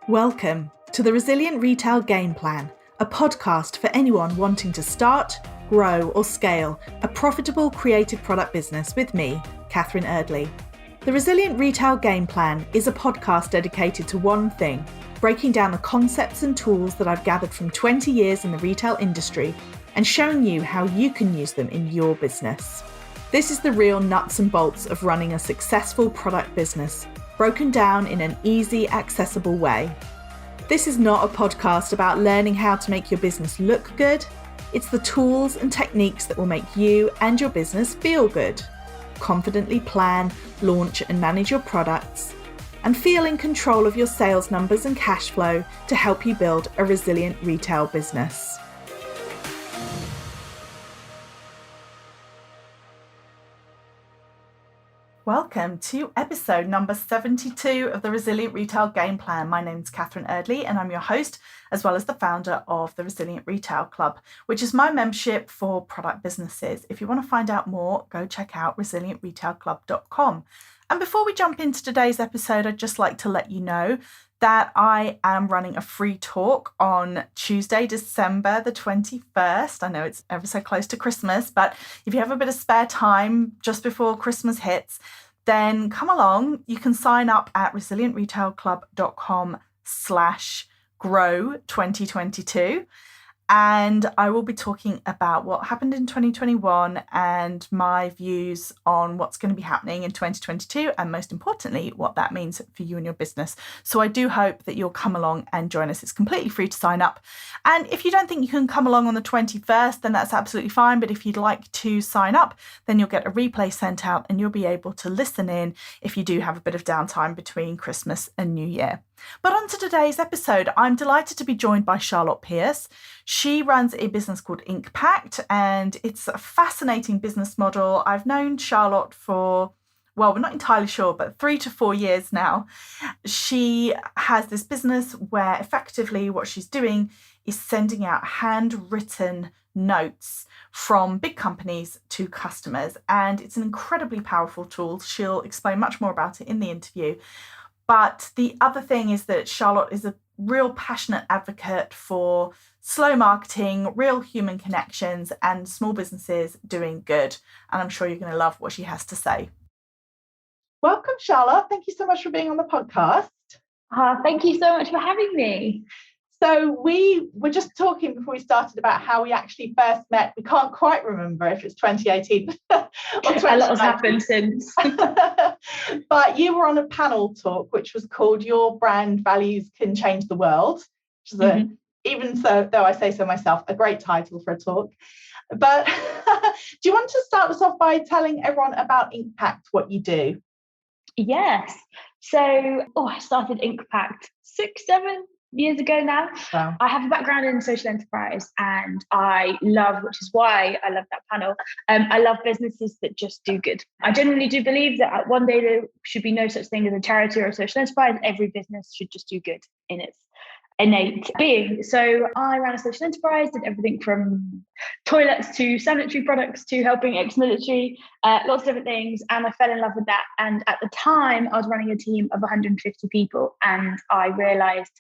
Welcome to the Resilient Retail Game Plan, a podcast for anyone wanting to start, grow or scale a profitable creative product business with me, Catherine Eardley. The Resilient Retail Game Plan is a podcast dedicated to one thing, breaking down the concepts and tools that I've gathered from 20 years in the retail industry and showing you how you can use them in your business. This is the real nuts and bolts of running a successful product business, broken down in an easy, accessible way. This is not a podcast about learning how to make your business look good. It's the tools and techniques that will make you and your business feel good. Confidently plan, launch and manage your products, and feel in control of your sales numbers and cash flow to help you build a resilient retail business. Welcome to episode number 72 of the Resilient Retail Game Plan. My name is Catherine Eardley and I'm your host, as well as the founder of the Resilient Retail Club, which is my membership for product businesses. If you want to find out more, go check out resilientretailclub.com. And before we jump into today's episode, I'd just like to let you know that I am running a free talk on Tuesday, December the 21st. I know it's ever so close to Christmas, but if you have a bit of spare time just before Christmas hits, then come along. You can sign up at resilientretailclub.com/grow2022. And I will be talking about what happened in 2021 and my views on what's going to be happening in 2022, and most importantly, what that means for you and your business. So I do hope that you'll come along and join us. It's completely free to sign up. And if you don't think you can come along on the 21st, then that's absolutely fine. But if you'd like to sign up, then you'll get a replay sent out and you'll be able to listen in if you do have a bit of downtime between Christmas and New Year. But on to today's episode, I'm delighted to be joined by Charlotte Pearce. She runs a business called Inkpact, and it's a fascinating business model. I've known Charlotte for, well, we're not entirely sure, but 3 to 4 years now. She has this business where effectively what she's doing is sending out handwritten notes from big companies to customers. And it's an incredibly powerful tool. She'll explain much more about it in the interview. But the other thing is that Charlotte is a real passionate advocate for slow marketing, real human connections, and small businesses doing good. And I'm sure you're going to love what she has to say. Welcome, Charlotte. Thank you so much for being on the podcast. Thank you so much for having me. So we were just talking before we started about how we actually first met. We can't quite remember if it's 2018 or 2019. A lot has happened since. But you were on a panel talk, which was called Your Brand Values Can Change the World, which is even so, though I say so myself, a great title for a talk. But do you want to start us off by telling everyone about Inkpact, what you do? Yes. So I started Inkpact 6-7 years ago now. Wow. I have a background in social enterprise and I love, which is why I love that panel, I love businesses that just do good. I genuinely do believe that one day there should be no such thing as a charity or a social enterprise. Every business should just do good in its innate being. So I ran a social enterprise, did everything from toilets to sanitary products to helping ex-military, lots of different things, and I fell in love with that. And at the time I was running a team of 150 people and I realized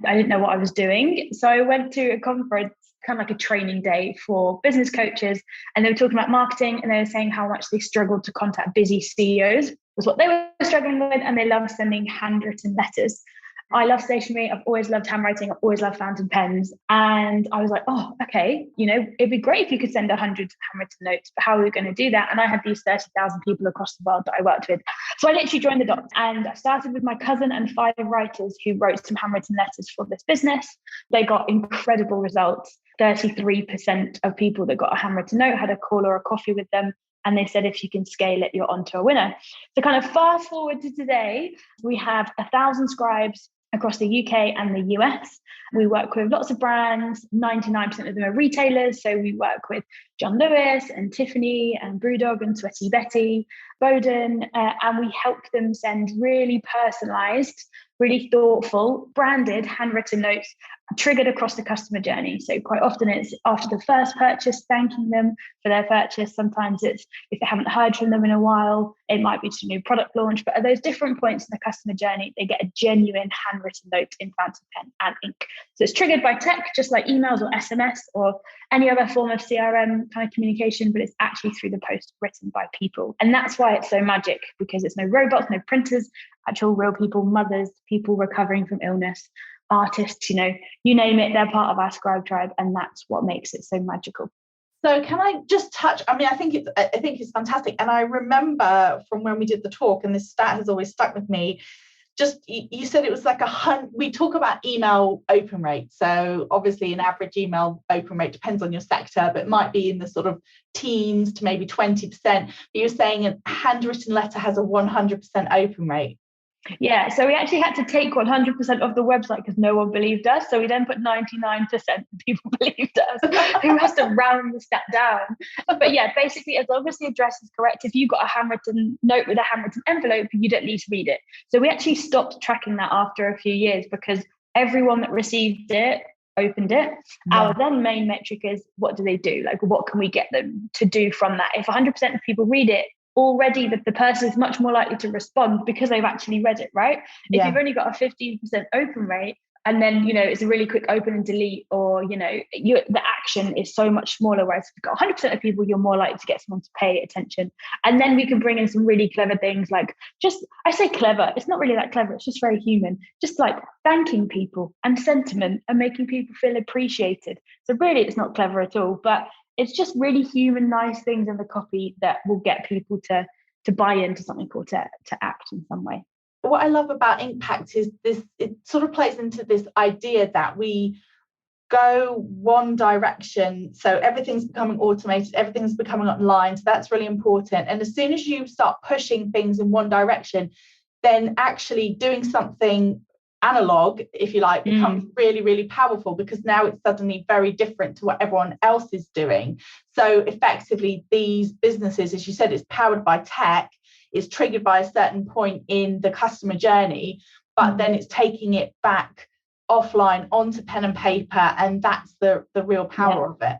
I didn't know what I was doing. So I went to a conference, kind of like a training day for business coaches, and they were talking about marketing and they were saying how much they struggled to contact busy CEOs was what they were struggling with, and they loved sending handwritten letters. I love stationery. I've always loved handwriting. I've always loved fountain pens. And I was like, okay, it'd be great if you could send 100 handwritten notes, but how are we going to do that? And I had these 30,000 people across the world that I worked with. So I literally joined the dots and I started with my cousin and 5 writers who wrote some handwritten letters for this business. They got incredible results. 33% of people that got a handwritten note had a call or a coffee with them. And they said, if you can scale it, you're onto a winner. So kind of fast forward to today, we have 1,000 scribes across the UK and the US. We work with lots of brands. 99% of them are retailers. So we work with John Lewis and Tiffany and Brewdog and Sweaty Betty, Bowden, and we help them send really personalised, really thoughtful, branded, handwritten notes triggered across the customer journey. So quite often it's after the first purchase, thanking them for their purchase. Sometimes it's if they haven't heard from them in a while, it might be to a new product launch. But at those different points in the customer journey, they get a genuine handwritten note in fountain pen and ink. So it's triggered by tech, just like emails or SMS or any other form of CRM kind of communication, but it's actually through the post written by people. And that's why it's so magic, because it's no robots, no printers, actual real people, mothers, people recovering from illness, artists, you name it, they're part of our scribe tribe, and that's what makes it so magical. So can I just touch? I mean, I think it's fantastic, and I remember from when we did the talk, and this stat has always stuck with me. Just you said it was like we talk about email open rate. So obviously, an average email open rate depends on your sector, but it might be in the sort of teens to maybe 20%. But you're saying a handwritten letter has a 100% open rate. Yeah, so we actually had to take 100% of the website because no one believed us. So we then put 99% people believed us, who has to round the stat down. But yeah, basically, as long as the address is correct, if you got a handwritten note with a handwritten envelope, you don't need to read it. So we actually stopped tracking that after a few years because everyone that received it opened it. Yeah. Our then main metric is what do they do? Like, what can we get them to do from that? If 100% of people read it, already the person is much more likely to respond because they've actually read it, right? Yeah. If you've only got a 15% open rate and then, it's a really quick open and delete, or, the action is so much smaller, whereas if you've got 100% of people, you're more likely to get someone to pay attention. And then we can bring in some really clever things like I say clever, it's not really that clever, it's just very human, just like thanking people and sentiment and making people feel appreciated. So really, it's not clever at all, but it's just really human, nice things in the copy that will get people to buy into something or to act in some way. What I love about Inkpact is this, it sort of plays into this idea that we go one direction. So everything's becoming automated, everything's becoming online. So that's really important. And as soon as you start pushing things in one direction, then actually doing something analog, if you like, becomes really, really powerful, because now it's suddenly very different to what everyone else is doing. So effectively, these businesses, as you said, it's powered by tech, it's triggered by a certain point in the customer journey, but then it's taking it back offline onto pen and paper, and that's the real power of it.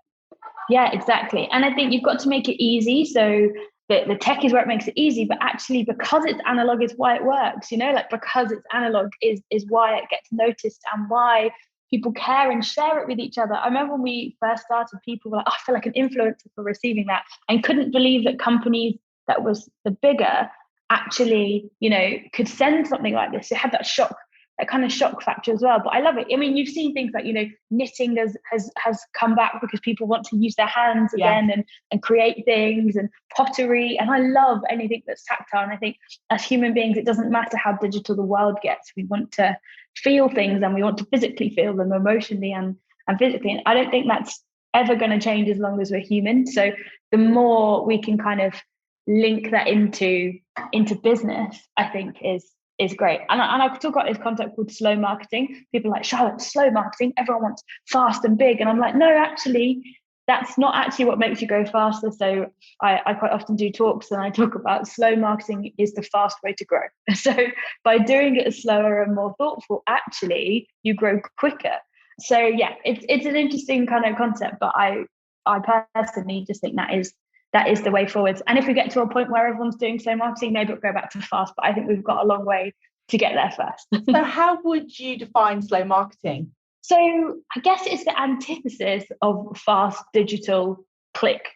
Yeah, exactly. And I think you've got to make it easy. So the tech is where it makes it easy, but actually because it's analog is why it works, because it's analog is why it gets noticed and why people care and share it with each other. I remember when we first started, people were like, I feel like an influencer for receiving that, and couldn't believe that companies that was the bigger actually, could send something like this. It had that kind of shock factor as well. But I love it. I mean, you've seen things like, knitting has come back because people want to use their hands again and create things, and pottery. And I love anything that's tactile. And I think as human beings, it doesn't matter how digital the world gets. We want to feel things, and we want to physically feel them emotionally and physically. And I don't think that's ever going to change as long as we're human. So the more we can kind of link that into business, I think is great. And I talk about this concept called slow marketing. People are like, Charlotte, slow marketing, everyone wants fast and big. And I'm like, no, actually, that's not actually what makes you go faster. So I quite often do talks, and I talk about slow marketing is the fast way to grow. So by doing it slower and more thoughtful, actually, you grow quicker. So yeah, it's an interesting kind of concept, but I personally just think that is the way forwards. And if we get to a point where everyone's doing slow marketing, maybe it'll go back to fast, but I think we've got a long way to get there first. So how would you define slow marketing? So I guess it's the antithesis of fast digital click.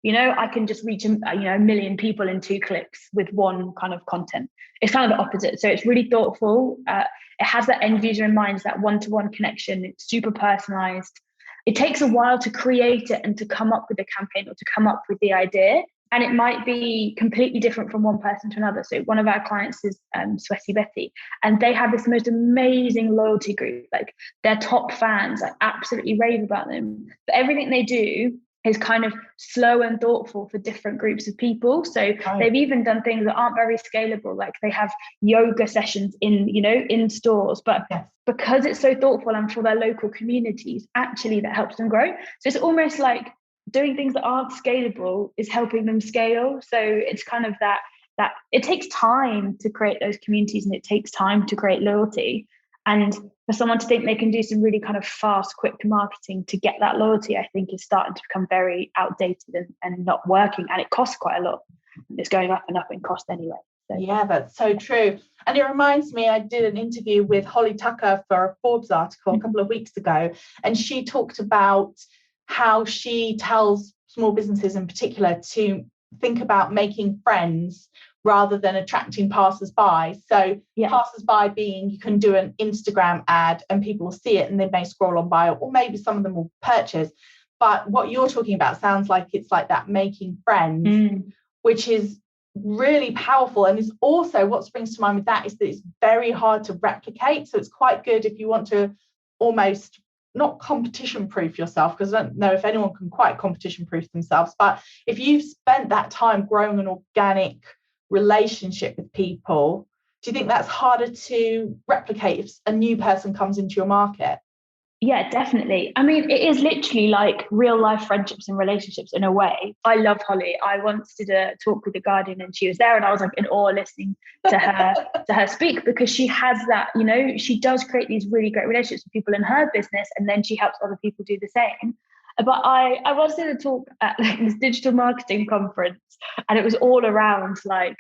I can just reach a million people in 2 clicks with one kind of content. It's kind of the opposite. So it's really thoughtful. It has that end user in mind, it's that one-to-one connection. It's super personalized. It takes a while to create it and to come up with the campaign or to come up with the idea. And it might be completely different from one person to another. So one of our clients is Sweaty Betty, and they have this most amazing loyalty group. Like, their top fans absolutely rave about them. But everything they do is kind of slow and thoughtful for different groups of people. So they've even done things that aren't very scalable. Like, they have yoga sessions in stores, but because it's so thoughtful and for their local communities, actually that helps them grow. So it's almost like doing things that aren't scalable is helping them scale. So it's kind of that it takes time to create those communities, and it takes time to create loyalty. And for someone to think they can do some really kind of fast, quick marketing to get that loyalty, I think is starting to become very outdated and not working. And it costs quite a lot. It's going up and up in cost anyway. So. Yeah, that's so true. And it reminds me, I did an interview with Holly Tucker for a Forbes article a couple of weeks ago, and she talked about how she tells small businesses in particular to think about making friends rather than attracting passers-by. So passers-by being, you can do an Instagram ad and people will see it and they may scroll on by, or maybe some of them will purchase. But what you're talking about sounds like it's like that making friends, which is really powerful. And is also, what springs to mind with that is that it's very hard to replicate. So it's quite good if you want to almost not competition proof yourself, because I don't know if anyone can quite competition proof themselves, but if you've spent that time growing an organic relationship with people, do you think that's harder to replicate if a new person comes into your market? Yeah, definitely. I mean, it is literally like real life friendships and relationships in a way. I love Holly. I once did a talk with The Guardian and she was there, and I was like in awe listening to her speak, because she has that, she does create these really great relationships with people in her business, and then she helps other people do the same. But I once did a talk at like this digital marketing conference, and it was all around like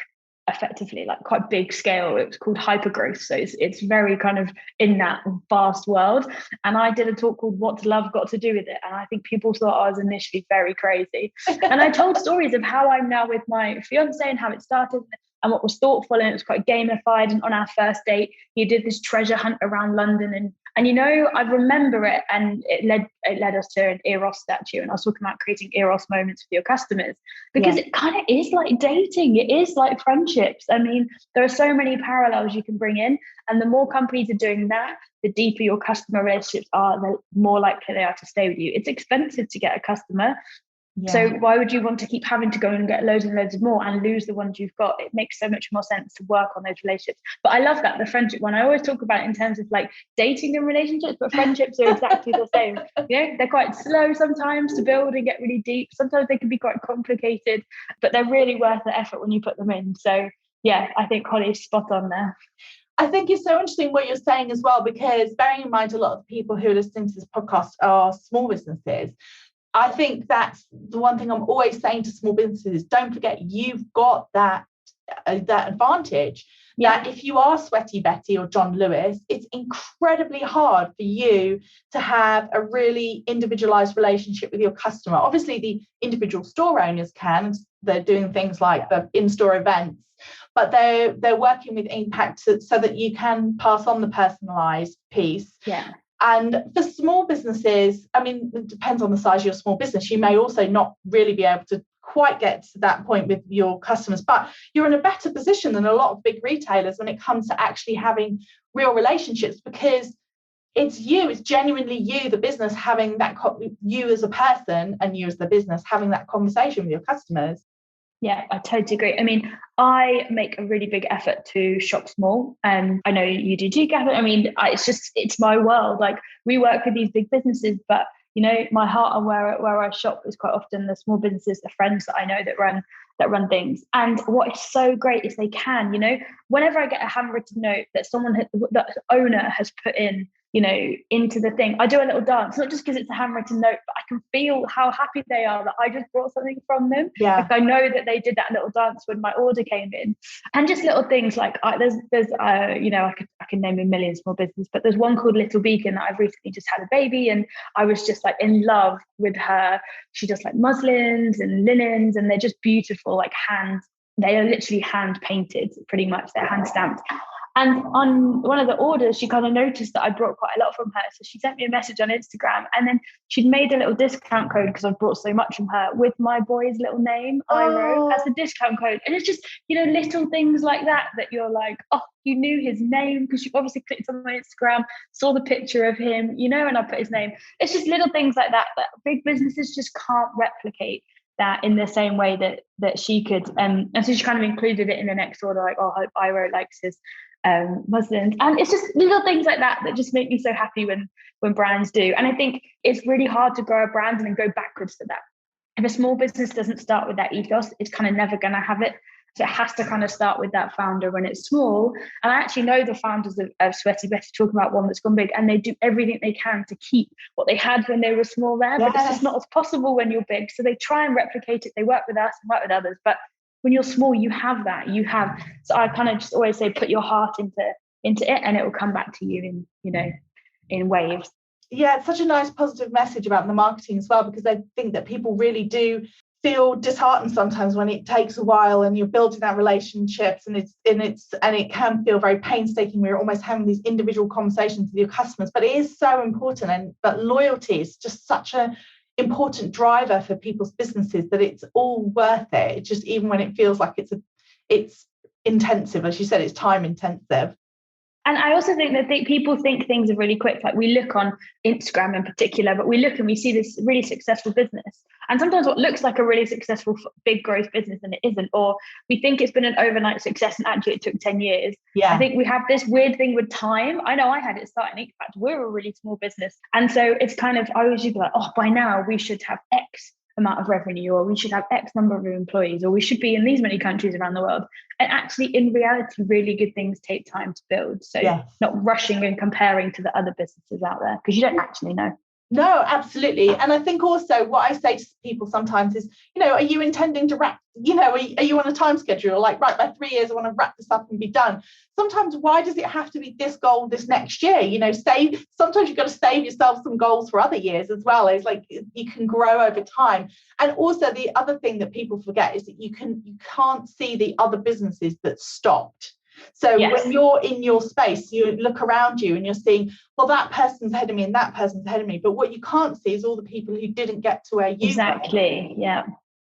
effectively like quite big scale. It was called hypergrowth. So it's very kind of in that vast world. And I did a talk called What's Love Got to Do with It? And I think people thought I was initially very crazy. And I told stories of how I'm now with my fiance and how it started and what was thoughtful, and it was quite gamified. And on our first date, he did this treasure hunt around London, and I remember it, and it led us to an Eros statue. And I was talking about creating Eros moments with your customers, because it kind of is like dating. It is like friendships. I mean, there are so many parallels you can bring in, and the more companies are doing that, the deeper your customer relationships are, the more likely they are to stay with you. It's expensive to get a customer. Yeah. So why would you want to keep having to go and get loads and loads of more and lose the ones you've got? It makes so much more sense to work on those relationships. But I love that, the friendship one. I always talk about it in terms of like dating and relationships, but friendships are exactly the same. They're quite slow sometimes to build and get really deep. Sometimes they can be quite complicated, but they're really worth the effort when you put them in. So yeah, I think Holly's spot on there. I think it's so interesting what you're saying as well, because bearing in mind a lot of the people who are listening to this podcast are small businesses. I think that's the one thing I'm always saying to small businesses: don't forget you've got that advantage. Yeah. That if you are Sweaty Betty or John Lewis, it's incredibly hard for you to have a really individualized relationship with your customer. Obviously, the individual store owners can. They're doing things like the in-store events, but they're working with Inkpact so that you can pass on the personalised piece. Yeah. And for small businesses, I mean, it depends on the size of your small business. You may also not really be able to quite get to that point with your customers, but you're in a better position than a lot of big retailers when it comes to actually having real relationships, because it's genuinely you, the business, having that, you as a person and you as the business having that conversation with your customers. Yeah, I totally agree. I mean, I make a really big effort to shop small, and I know you do too, Gavin. I mean, it's my world. Like, we work with these big businesses, but my heart and where I shop is quite often the small businesses, the friends that I know that run things. And what is so great is they can, whenever I get a handwritten note that that owner has put in, into the thing, I do a little dance, not just because it's a handwritten note, but I can feel how happy they are that I just brought something from them. Yeah. Like, I know that they did that little dance when my order came in. And just little things like there's I can name a million small businesses, but there's one called Little Beacon that I've recently just had a baby, and I was just like in love with her. She does like muslins and linens, and they're just beautiful, like they are literally hand painted, pretty much. They're hand stamped. And on one of the orders, she kind of noticed that I brought quite a lot from her. So she sent me a message on Instagram, and then she'd made a little discount code because I brought so much from her with my boy's little name, Iro, as the discount code. And it's just, little things like that you're like, oh, you knew his name because you obviously clicked on my Instagram, saw the picture of him, and I put his name. It's just little things like that big businesses just can't replicate that in the same way that she could. And so she kind of included it in the next order, like, oh, I hope Iro likes his muslins. And it's just little things like that just make me so happy when brands do. And I think it's really hard to grow a brand and then go backwards to that. if a small business doesn't start with that ethos, it's kind of never going to have it. So it has to kind of start with that founder when it's small. And I actually know the founders of Sweaty Betty talking about one that's gone big, and they do everything they can to keep what they had when they were small there, but it's just not as possible when you're big. So they try and replicate it. They work with us and work with others. But when you're small, you have that. So I kind of just always say, put your heart into it, and it will come back to you in waves. Yeah, it's such a nice positive message about the marketing as well, because I think that people really do feel disheartened sometimes when it takes a while and you're building that relationships, and it can feel very painstaking. We're almost having these individual conversations with your customers, but it is so important, but loyalty is just such an important driver for people's businesses that it's all worth it. It's just, even when it feels like it's intensive, as you said, it's time intensive. And I also think that people think things are really quick. Like, we look on Instagram in particular, but we look and we see this really successful business. And sometimes what looks like a really successful big growth business, and it isn't. Or we think it's been an overnight success and actually it took 10 years. Yeah. I think we have this weird thing with time. I know I had it starting Inkpact. We're a really small business. And so it's kind of, I always used to be like, oh, by now we should have X amount of revenue, or we should have X number of employees, or we should be in these many countries around the world. And actually, in reality, really good things take time to build. So not rushing and comparing to the other businesses out there, because you don't actually know. No, absolutely. And I think also what I say to people sometimes is, are you intending to wrap, are you on a time schedule? Like, right, by 3 years, I want to wrap this up and be done. Sometimes, why does it have to be this goal this next year? Sometimes you've got to save yourself some goals for other years as well. It's like you can grow over time. And also the other thing that people forget is that you can't see the other businesses that stopped. So when you're in your space, you look around you and you're seeing, well, that person's ahead of me and that person's ahead of me. But what you can't see is all the people who didn't get to where you exactly. Were.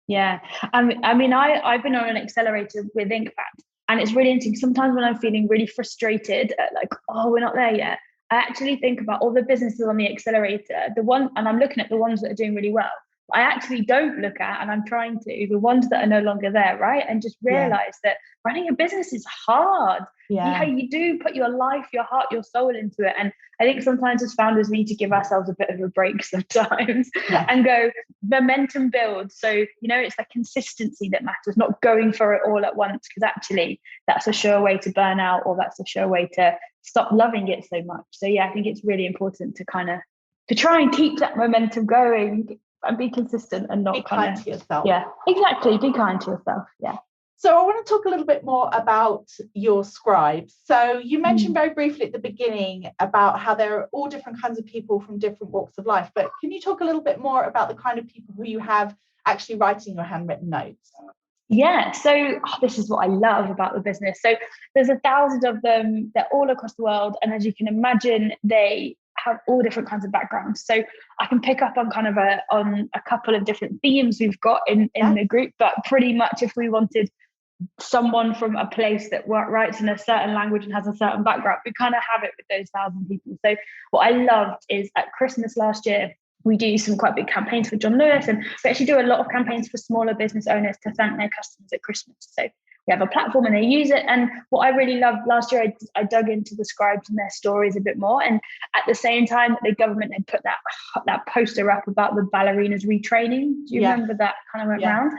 Yeah. I mean, I've been on an accelerator with Inkpact, and it's really interesting. Sometimes when I'm feeling really frustrated, like, oh, we're not there yet, I actually think about all the businesses on the accelerator, and I'm looking at the ones that are doing really well. I actually don't look at, and I'm trying to, the ones that are no longer there, right? And just realize that running a business is hard. You do put your life, your heart, your soul into it. And I think sometimes as founders, we need to give ourselves a bit of a break sometimes and go, momentum builds. So, it's the consistency that matters, not going for it all at once, because actually that's a sure way to burn out, or that's a sure way to stop loving it so much. So I think it's really important to try and keep that momentum going and be consistent and not be kind to yourself. Yeah, exactly. Be kind to yourself. Yeah. So I want to talk a little bit more about your scribes. So you mentioned very briefly at the beginning about how there are all different kinds of people from different walks of life. But can you talk a little bit more about the kind of people who you have actually writing your handwritten notes? Yeah, so this is what I love about the business. So there's 1,000 of them. They're all across the world. And as you can imagine, they have all different kinds of backgrounds. So I can pick up on on a couple of different themes we've got in the group, but pretty much if we wanted someone from a place that writes in a certain language and has a certain background, we kind of have it with those 1,000 people. So what I loved is at Christmas last year, we do some quite big campaigns for John Lewis, and we actually do a lot of campaigns for smaller business owners to thank their customers at Christmas. So we have a platform and they use it. And what I really loved last year, I dug into the scribes and their stories a bit more. And at the same time, the government had put that poster up about the ballerinas retraining. Do you remember that kind of went around?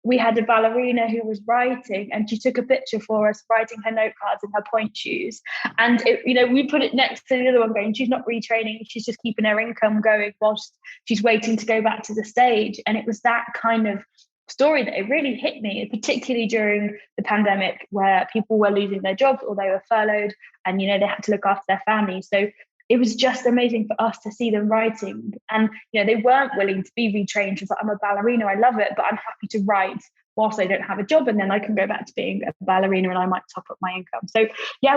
We had a ballerina who was writing, and she took a picture for us, writing her note cards in her point shoes. And we put it next to the other one going, she's not retraining, she's just keeping her income going whilst she's waiting to go back to the stage. And it was that kind of story that it really hit me, particularly during the pandemic, where people were losing their jobs or they were furloughed, and they had to look after their families. So it was just amazing for us to see them writing. And they weren't willing to be retrained. She was like, I'm a ballerina, I love it, but I'm happy to write whilst I don't have a job, and then I can go back to being a ballerina and I might top up my income. So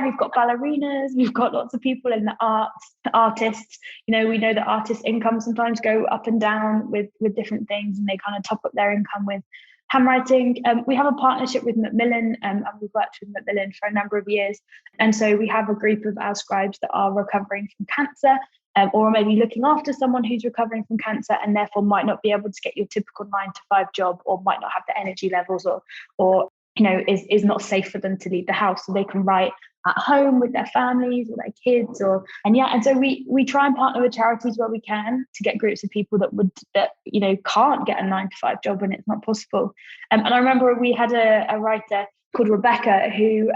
we've got ballerinas, we've got lots of people in the arts, artists. We know that artists' income sometimes go up and down with different things, and they kind of top up their income with handwriting. We have a partnership with Macmillan, and we've worked with Macmillan for a number of years. And so we have a group of our scribes that are recovering from cancer, or maybe looking after someone who's recovering from cancer and therefore might not be able to get your typical 9-to-5 job, or might not have the energy levels, or is not safe for them to leave the house. So they can write at home with their families or their kids, and so we try and partner with charities where we can to get groups of people that can't get a 9-to-5 job when it's not possible. And I remember we had a writer called Rebecca who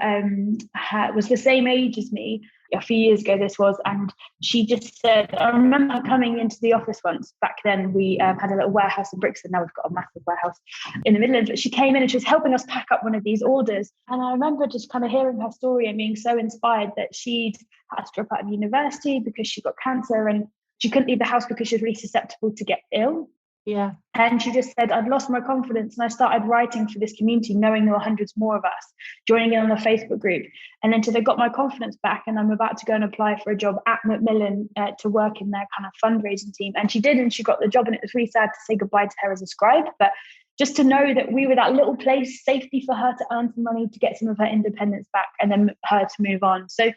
was the same age as me. A few years ago this was, and she just said, I remember coming into the office once. Back then we had a little warehouse in Brixton. Now we've got a massive warehouse in the Midlands. But she came in and she was helping us pack up one of these orders, and I remember just kind of hearing her story and being so inspired that she'd had to drop out of university because she got cancer, and she couldn't leave the house because she was really susceptible to get ill. Yeah. And she just said, I'd lost my confidence, and I started writing for this community, knowing there were hundreds more of us, joining in on a Facebook group. And then till I got my confidence back, and I'm about to go and apply for a job at Macmillan to work in their kind of fundraising team. And she did, and she got the job, and it was really sad to say goodbye to her as a scribe. But just to know that we were that little place, safety for her to earn some money, to get some of her independence back, and then her to move on. So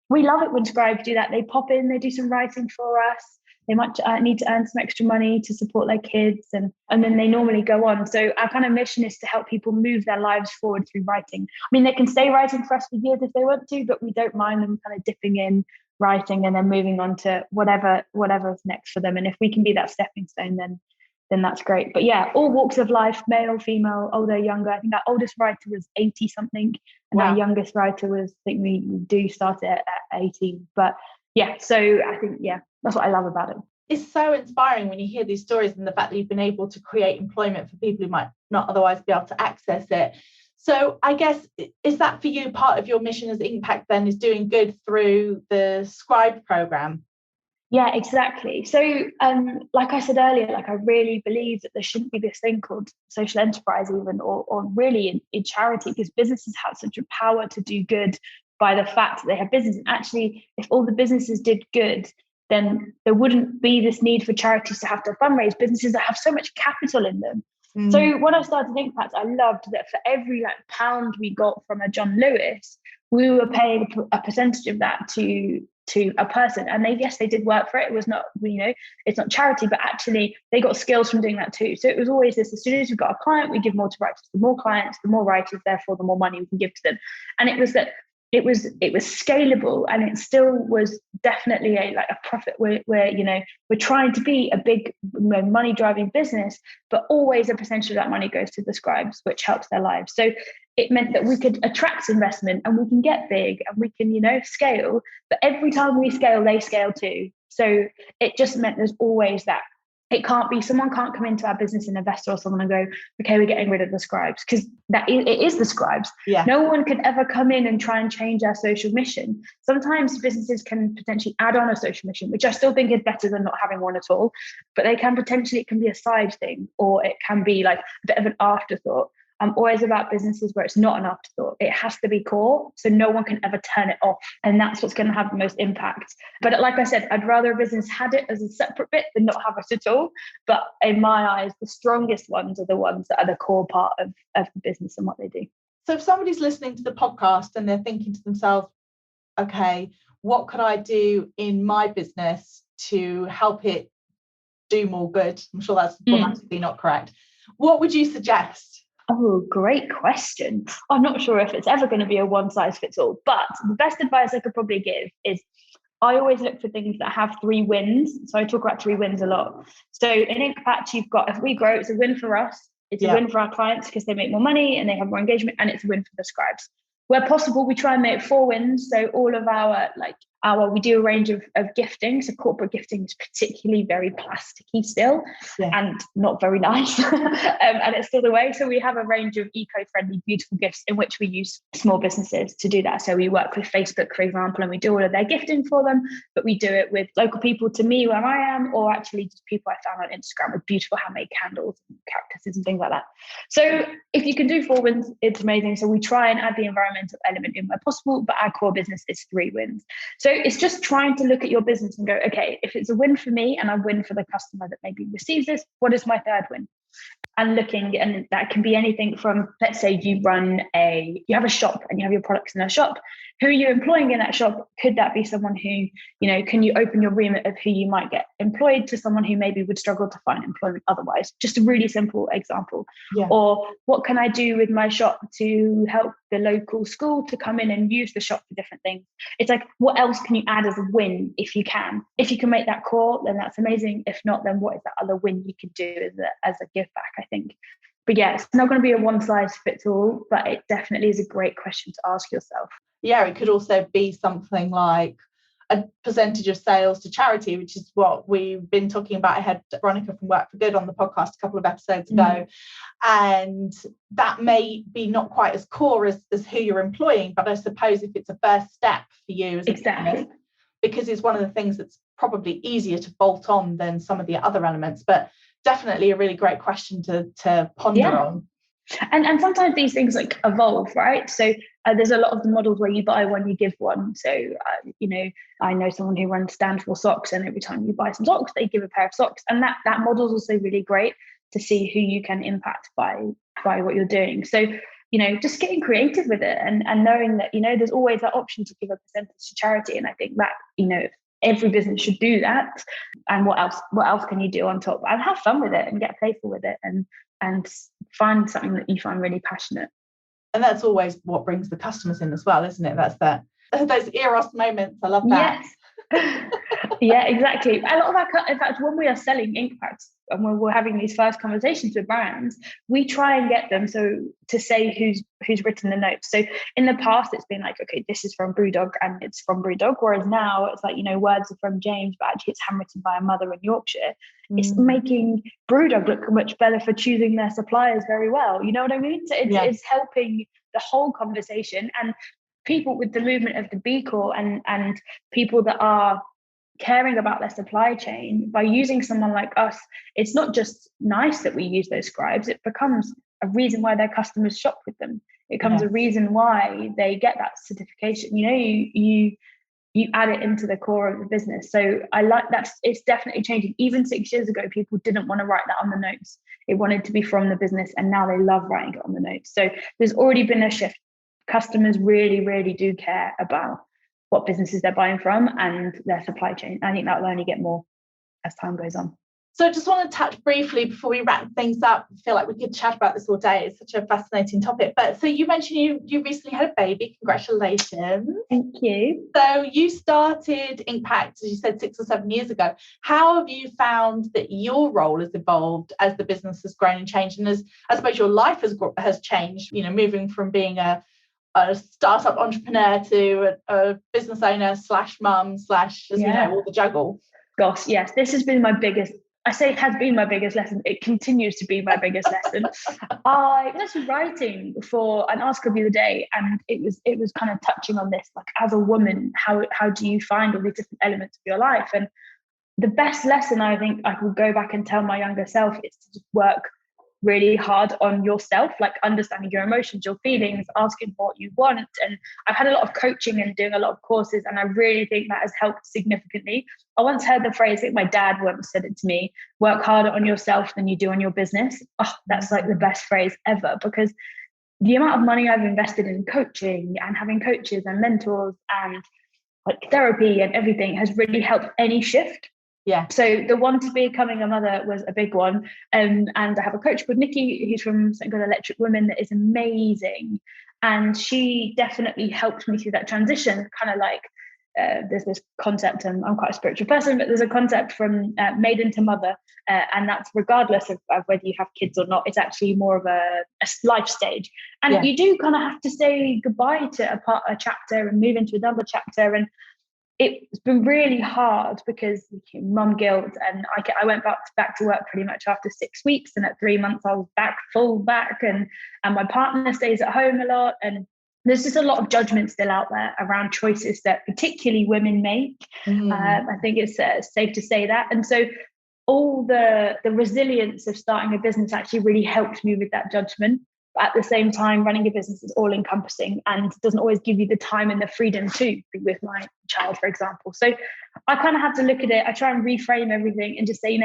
we love it when scribes do that. They pop in, they do some writing for us. They might need to earn some extra money to support their kids, and then they normally go on. So our kind of mission is to help people move their lives forward through writing. I mean, they can stay writing for us for years if they want to, but we don't mind them kind of dipping in, writing, and then moving on to whatever's next for them. And if we can be that stepping stone, then that's great. But yeah, all walks of life, male, female, older, younger. I think our oldest writer was 80 something, and wow. Our youngest writer was, I think we do start it at 18. But yeah, so I think, yeah, that's what I love about it. It's so inspiring when you hear these stories, and the fact that you've been able to create employment for people who might not otherwise be able to access it. So I guess, is that for you part of your mission as Inkpact then, is doing good through the Scribe program? Yeah, exactly. So like I said earlier, like I really believe that there shouldn't be this thing called social enterprise even, or really in charity, because businesses have such a power to do good by the fact that they have business. And actually, if all the businesses did good, then there wouldn't be this need for charities to have to fundraise, businesses that have so much capital in them. So when I started Inkpact, I loved that for every pound we got from a John Lewis, we were paying a percentage of that to a person. And they did work for it. It was not, it's not charity, but actually they got skills from doing that too. So it was always this: as soon as we've got a client, we give more to writers. The more clients, the more writers, therefore the more money we can give to them. And it was that it was scalable, and it still was definitely a profit where we're trying to be a big money driving business, but always a percentage of that money goes to the scribes, which helps their lives. So it meant that we could attract investment, and we can get big, and we can scale, but every time we scale, they scale too. So it just meant there's always that. Someone can't come into our business, an investor or someone, and go, okay, we're getting rid of the scribes, because it is the scribes. Yeah. No one could ever come in and try and change our social mission. Sometimes businesses can potentially add on a social mission, which I still think is better than not having one at all. But it can be a side thing, or it can be like a bit of an afterthought. I'm always about businesses where it's not an afterthought. It has to be core, so no one can ever turn it off. And that's what's going to have the most impact. But like I said, I'd rather a business had it as a separate bit than not have it at all. But in my eyes, the strongest ones are the ones that are the core part of the business and what they do. So if somebody's listening to the podcast and they're thinking to themselves, okay, what could I do in my business to help it do more good? I'm sure that's grammatically not correct. What would you suggest? Oh, great question. I'm not sure if it's ever going to be a one size fits all, but the best advice I could probably give is I always look for things that have 3 wins. So I talk about 3 wins a lot. So in Inkpact, you've got, if we grow, it's a win for us. It's a win for our clients because they make more money and they have more engagement, and it's a win for the scribes. Where possible, we try and make 4 wins. So all of our we do a range of gifting. So corporate gifting is particularly very plasticky still, and not very nice. And it's still the way. So we have a range of eco-friendly, beautiful gifts in which we use small businesses to do that. So we work with Facebook, for example, and we do all of their gifting for them, but we do it with local people to me where I am, or actually just people I found on Instagram with beautiful handmade candles and cactuses and things like that. So if you can do 4 wins, it's amazing. So we try and add the environmental element in where possible, but our core business is 3 wins. So it's just trying to look at your business and go, okay, if it's a win for me and I win for the customer that maybe receives this, what is my 3rd win? And that can be anything from, let's say you have a shop and you have your products in a shop. who are you employing in that shop? Could that be someone who, can you open your remit of who you might get employed to someone who maybe would struggle to find employment otherwise? Just a really simple example. Yeah. Or what can I do with my shop to help the local school to come in and use the shop for different things? It's like, what else can you add as a win if you can? If you can make that core, then that's amazing. If not, then what is that other win you can do as a give back, I think. But yeah, it's not going to be a one size fits all, but it definitely is a great question to ask yourself. Yeah, it could also be something like a percentage of sales to charity, which is what we've been talking about. I had Veronica from Work for Good on the podcast a couple of episodes ago, and that may be not quite as core as who you're employing, but I suppose if it's a first step for you as a business, because it's one of the things that's probably easier to bolt on than some of the other elements, but definitely a really great question to ponder on. And sometimes these things like evolve, right? So there's a lot of the models where you buy one, you give one. So, I know someone who runs Stand for Socks, and every time you buy some socks, they give a pair of socks. And that model is also really great to see who you can impact by what you're doing. So, just getting creative with it and knowing that, there's always that option to give a percentage to charity. And I think that, every business should do that. And what else can you do on top? And have fun with it and get playful with it and find something that you find really passionate. And that's always what brings the customers in as well, isn't it? That's those Eros moments. I love that. Yes. Yeah, exactly. A lot of in fact, when we are selling Inkpact and when we're having these first conversations with brands, we try and get them to say who's written the notes. So in the past, it's been like, okay, this is from Brewdog and it's from Brewdog. Whereas now it's like, words are from James, but actually it's handwritten by a mother in Yorkshire. It's making Brewdog look much better for choosing their suppliers very well. You know what I mean? So it's helping the whole conversation, and people with the movement of the B Corp and people that are caring about their supply chain, by using someone like us, it's not just nice that we use those scribes, it becomes a reason why their customers shop with them. It becomes a reason why they get that certification. You add it into the core of the business. So I like that. It's definitely changing. Even 6 years ago, people didn't want to write that on the notes. It wanted to be from the business, and now they love writing it on the notes. So there's already been a shift. Customers really, really do care about what businesses they're buying from and their supply chain. I think that will only get more as time goes on. So I just want to touch briefly before we wrap things up. I feel like we could chat about this all day. It's such a fascinating topic. But so you mentioned you recently had a baby. Congratulations. Thank you. So you started Inkpact, as you said, 6 or 7 years ago. How have you found that your role has evolved as the business has grown and changed? And as I suppose your life has changed, moving from being a startup entrepreneur to a business owner / mum / all the juggle. Gosh, yes, this has been my biggest. I say it has been my biggest lesson. It continues to be my biggest lesson. I was actually writing for an article the other day, and it was kind of touching on this, like, as a woman, how do you find all these different elements of your life? And the best lesson I think I could go back and tell my younger self is to just work really hard on yourself, like understanding your emotions, your feelings, asking what you want. And I've had a lot of coaching and doing a lot of courses, and I really think that has helped significantly. I once heard the phrase, I think my dad once said it to me, work harder on yourself than you do on your business. Oh, that's like the best phrase ever, because the amount of money I've invested in coaching and having coaches and mentors and like therapy and everything has really helped any shift. Yeah. So the one to becoming a mother was a big one. And I have a coach called Nikki, who's from something called Electric Women, that is amazing. And she definitely helped me through that transition. Kind of like there's this concept, and I'm quite a spiritual person, but there's a concept from maiden to mother. And that's regardless of whether you have kids or not. It's actually more of a life stage. And you do kind of have to say goodbye to a chapter and move into another chapter. And it's been really hard because mum guilt, and I went back to work pretty much after 6 weeks, and at 3 months I was full back, and my partner stays at home a lot, and there's just a lot of judgment still out there around choices that particularly women make. I think it's safe to say that. And so all the resilience of starting a business actually really helped me with that judgment. But at the same time, running a business is all encompassing and doesn't always give you the time and the freedom to be with my child, for example. So I kind of have to look at it. I try and reframe everything and just say,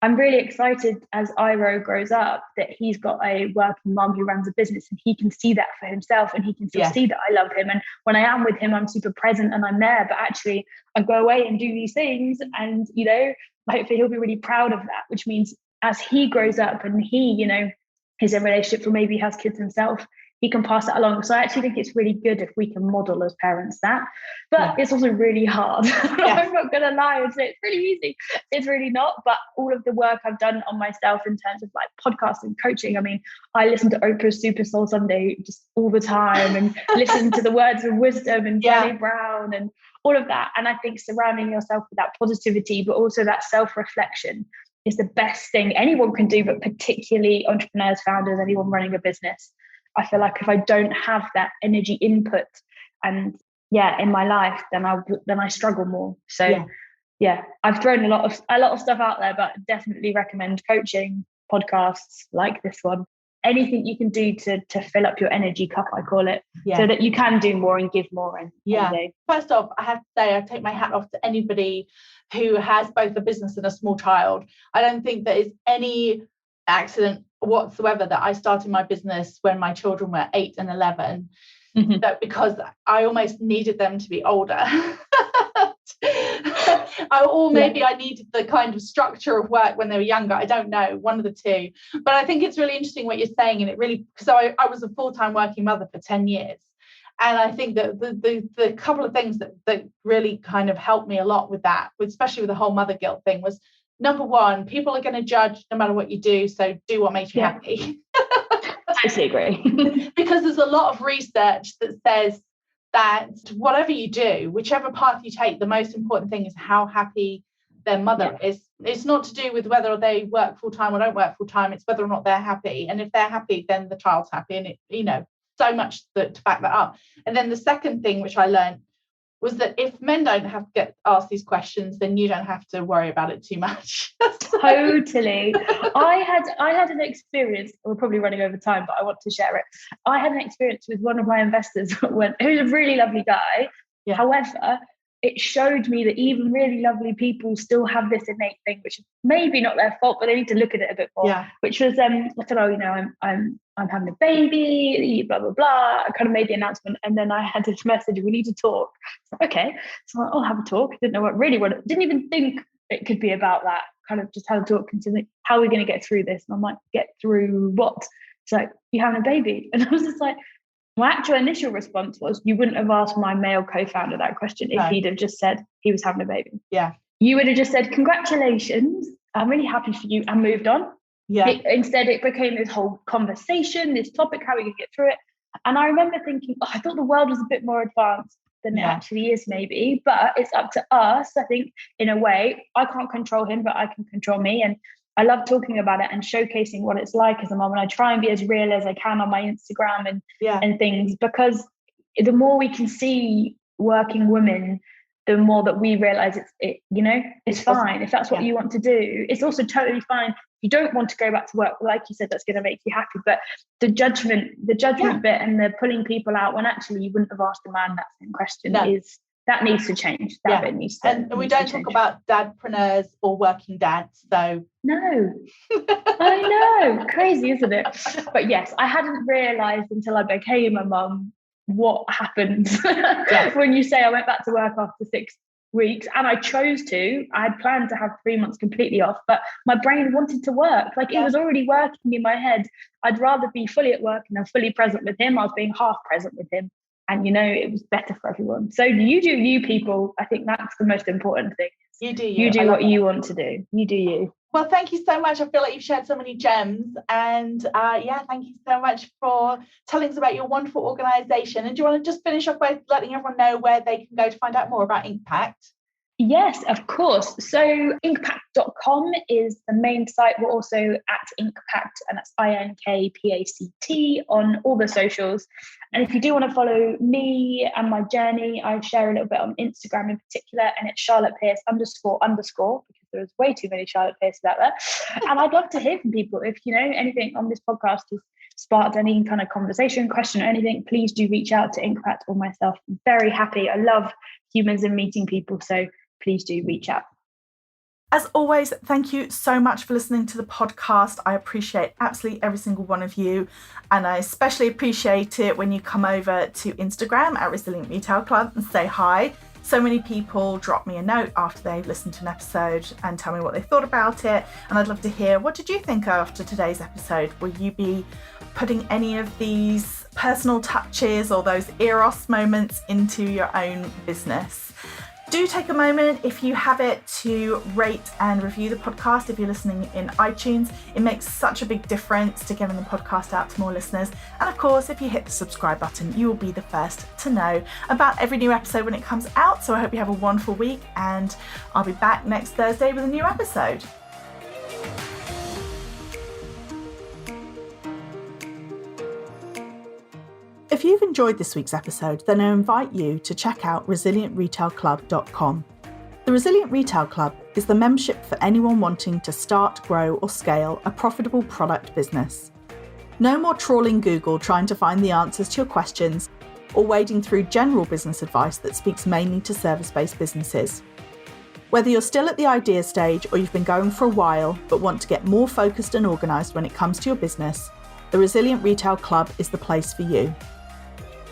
I'm really excited as Iro grows up that he's got a working mum who runs a business, and he can see that for himself, and he can still see that I love him. And when I am with him, I'm super present and I'm there, but actually I go away and do these things. And, hopefully he'll be really proud of that, which means as he grows up and he, is in relationships or maybe has kids himself, he can pass that along. So I actually think it's really good if we can model as parents that, but it's also really hard. I'm not going to lie and say it's really easy. It's really not. But all of the work I've done on myself in terms of like podcasts and coaching, I mean, I listen to Oprah's Super Soul Sunday just all the time and listen to the words of wisdom and Brené Brown and all of that. And I think surrounding yourself with that positivity, but also that self-reflection is the best thing anyone can do, but particularly entrepreneurs, founders, anyone running a business. I feel like if I don't have that energy input and in my life, then I struggle more. So I've thrown a lot of stuff out there, but definitely recommend coaching, podcasts like this one, anything you can do to fill up your energy cup, I call it, so that you can do more and give more. And First off, I have to say, I take my hat off to anybody who has both a business and a small child. I don't think there is any accident whatsoever that I started my business when my children were 8 and 11, that because I almost needed them to be older. I needed the kind of structure of work when they were younger. I don't know, one of the two. But I think it's really interesting what you're saying, and it really, so I was a full-time working mother for 10 years. And I think that the couple of things that really kind of helped me a lot with that, especially with the whole mother guilt thing, was number one, people are going to judge no matter what you do. So do what makes you happy. Totally agree. Because there's a lot of research that says that whatever you do, whichever path you take, the most important thing is how happy their mother is. It's not to do with whether they work full-time or don't work full-time. It's whether or not they're happy. And if they're happy, then the child's happy. And it, so much to back that up. And then the second thing which I learned was that if men don't have to get asked these questions, then you don't have to worry about it too much. Totally. I had an experience, we're probably running over time, but I want to share it. I had an experience with one of my investors who's a really lovely guy. However, it showed me that even really lovely people still have this innate thing, which is maybe not their fault, but they need to look at it a bit more. Which was, I said, I'm having a baby, blah, blah, blah. I kind of made the announcement. And then I had this message, we need to talk. So, okay. So I'll have a talk. I didn't know didn't even think it could be about that. Kind of just had a talk and think, how are we going to get through this? And I'm like, get through what? It's like, you having a baby? And I was just like, my actual initial response was, you wouldn't have asked my male co-founder that question if he'd have just said he was having a baby. You would have just said, congratulations, I'm really happy for you, and moved on. Instead, it became this whole conversation, this topic, how we could get through it. And I remember thinking, I thought the world was a bit more advanced than it actually is, maybe, but it's up to us. I think in a way, I can't control him, but I can control me. And I love talking about it and showcasing what it's like as a mom. And I try and be as real as I can on my Instagram and things, because the more we can see working women, the more that we realize it's fine. If that's what you want to do, it's also totally fine. You don't want to go back to work, like you said, that's going to make you happy. But the judgment bit and the pulling people out when actually you wouldn't have asked a man that same question that needs to change. That bit needs to. And we don't talk about dadpreneurs or working dads. So no, I know, crazy, isn't it? But yes, I hadn't realised until I became a mum what happened when you say I went back to work after 6 weeks, and I chose to. I had planned to have 3 months completely off, but my brain wanted to work. Like it was already working in my head. I'd rather be fully at work and I'm fully present with him. I was being half present with him, and it was better for everyone. So you do you, people. I think that's the most important thing. You do what you want to do. You do you. Well, thank you so much. I feel like you've shared so many gems, and thank you so much for telling us about your wonderful organisation. And do you want to just finish off by letting everyone know where they can go to find out more about Inkpact? Yes, of course. So inkpact.com is the main site. We're also at Inkpact, and that's INKPACT on all the socials. And if you do want to follow me and my journey, I share a little bit on Instagram in particular, and it's Charlotte Pearce __ because there's way too many Charlotte Pearces out there. And I'd love to hear from people. If anything on this podcast has sparked any kind of conversation, question, or anything, please do reach out to Inkpact or myself. I'm very happy. I love humans and meeting people. So please do reach out. As always, thank you so much for listening to the podcast. I appreciate absolutely every single one of you. And I especially appreciate it when you come over to Instagram at Resilient Retail Club and say hi. So many people drop me a note after they've listened to an episode and tell me what they thought about it. And I'd love to hear, what did you think after today's episode? Will you be putting any of these personal touches or those Eros moments into your own business? Do take a moment, if you have it, to rate and review the podcast if you're listening in iTunes. It makes such a big difference to getting the podcast out to more listeners. And of course, if you hit the subscribe button, you will be the first to know about every new episode when it comes out. So I hope you have a wonderful week, and I'll be back next Thursday with a new episode. If you've enjoyed this week's episode, then I invite you to check out resilientretailclub.com. The Resilient Retail Club is the membership for anyone wanting to start, grow, or scale a profitable product business. No more trawling Google trying to find the answers to your questions or wading through general business advice that speaks mainly to service-based businesses. Whether you're still at the idea stage or you've been going for a while but want to get more focused and organised when it comes to your business, the Resilient Retail Club is the place for you.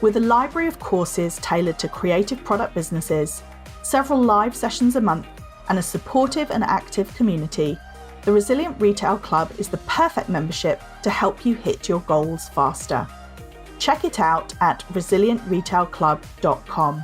With a library of courses tailored to creative product businesses, several live sessions a month, and a supportive and active community, the Resilient Retail Club is the perfect membership to help you hit your goals faster. Check it out at resilientretailclub.com.